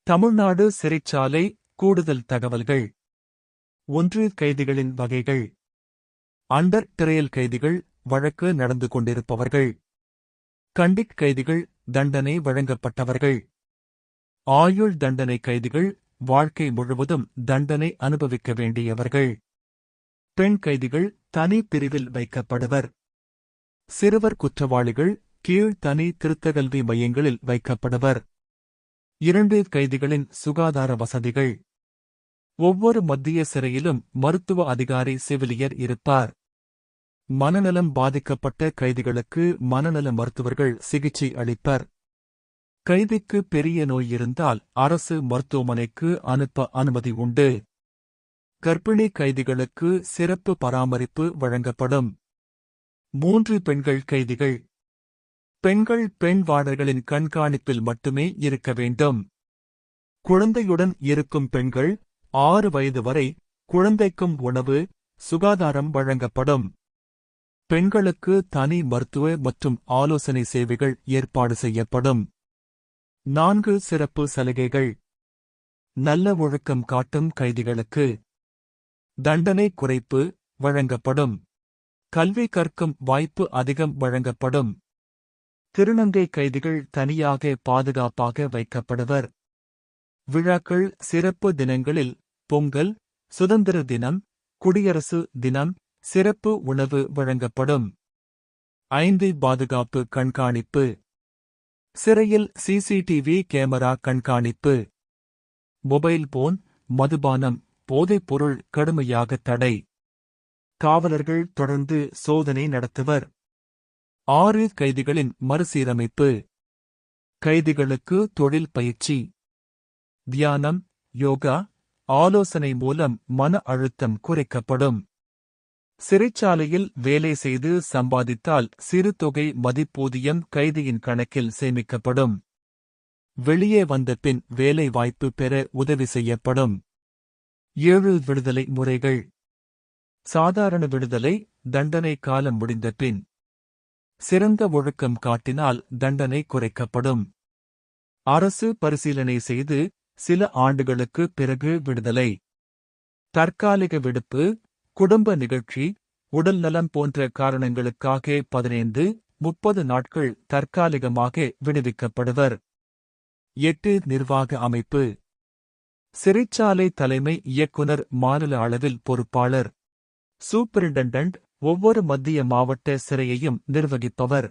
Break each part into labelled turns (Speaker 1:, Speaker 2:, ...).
Speaker 1: தமிழ்நாடு சிறைச்சாலை கூடுதல் தகவல்கள். 1. கைதிகளின் வகைகள். அண்டர் ட்ரையல் கைதிகள், வழக்கு நடந்து கொண்டிருப்பவர்கள். கண்டிக் கைதிகள், தண்டனை வழங்கப்பட்டவர்கள். ஆயுள் தண்டனை கைதிகள், வாழ்க்கை முழுவதும் தண்டனை அனுபவிக்க வேண்டியவர்கள். பெண் கைதிகள் தனி பிரிவில் வைக்கப்படுவர். சிறுவர் குற்றவாளிகள் கீழ் தனி திருத்தகல்வி மையங்களில் வைக்கப்படுவர். 2. கைதிகளின் சுகாதார வசதிகள். ஒவ்வொரு மத்திய சிறையிலும் மருத்துவ அதிகாரி செவிலியர் இருப்பார். மனநலம் பாதிக்கப்பட்ட கைதிகளுக்கு மனநல மருத்துவர்கள் சிகிச்சை அளிப்பர். கைதிக்கு பெரிய நோய் இருந்தால் அரசு மருத்துவமனைக்கு அனுப்ப அனுமதி உண்டு. கர்ப்பிணி கைதிகளுக்கு சிறப்பு பராமரிப்பு வழங்கப்படும். 3. பெண்கள் கைதிகள். பெண்கள் பெண் வார்டர்களின் கண்காணிப்பில் மட்டுமே இருக்க வேண்டும். குழந்தையுடன் இருக்கும் பெண்கள் 6 வயது வரை குழந்தைக்கும் உணவு, சுகாதாரம் வழங்கப்படும். பெண்களுக்கு தனி மருத்துவ மற்றும் ஆலோசனை சேவைகள் ஏற்பாடு செய்யப்படும். 4. சிறப்பு சலுகைகள். நல்ல ஒழுக்கம் காட்டும் கைதிகளுக்கு தண்டனை குறைப்பு வழங்கப்படும். கல்வி கற்கும் வாய்ப்பு அதிகம் வழங்கப்படும். திருநங்கை கைதிகள் தனியாக பாதுகாப்பாக வைக்கப்படுவர். விழாக்கள், சிறப்பு தினங்களில் பொங்கல், சுதந்திர தினம், குடியரசு தினம் சிறப்பு உணவு வழங்கப்படும். 5. பாதுகாப்பு கண்காணிப்பு. சிறையில் சிசிடிவி கேமரா கண்காணிப்பு. மொபைல் போன், மதுபானம், போதைப்பொருள் கடுமையாக தடை. காவலர்கள் தொடர்ந்து சோதனை நடத்துவர். 6. கைதிகளின் மறுசீரமைப்பு. கைதிகளுக்கு தொழில் பயிற்சி, தியானம், யோகா, ஆலோசனை மூலம் மன அழுத்தம் குறைக்கப்படும். சிறைச்சாலையில் வேலை செய்து சம்பாதித்தால் சிறு தொகை மதிப்பூதியம் கைதியின் கணக்கில் சேமிக்கப்படும். வெளியே வந்த பின் வேலை வாய்ப்பு பெற உதவி செய்யப்படும். 7. விடுதலை முறைகள். சாதாரண விடுதலை, தண்டனை காலம் முடிந்த பின். சிறந்த ஒழுக்கம் காட்டினால் தண்டனை குறைக்கப்படும். அரசு பரிசீலனை செய்து சில ஆண்டுகளுக்கு பிறகு விடுதலை. தற்காலிக விடுப்பு, குடும்ப நிகழ்ச்சி, உடல்நலம் போன்ற காரணங்களுக்காக 15-30 நாட்கள் தற்காலிகமாக விடுவிக்கப்படுவர். 8. நிர்வாக அமைப்பு. சிறைச்சாலை தலைமை இயக்குனர் மாநில அளவில் பொறுப்பாளர். சூப்பரிண்டெண்டன்ட் ஒவ்வொரு மத்திய மாவட்ட சிறையையும் நிர்வகிப்பவர்.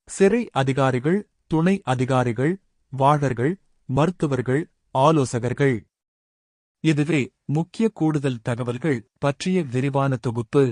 Speaker 1: சிறை அதிகாரிகள், துணை அதிகாரிகள், வார்டர்கள், மருத்துவர்கள், ஆலோசகர்கள். இதுவே முக்கிய கூடுதல் தகவல்கள் பற்றிய விரிவான தொகுப்பு.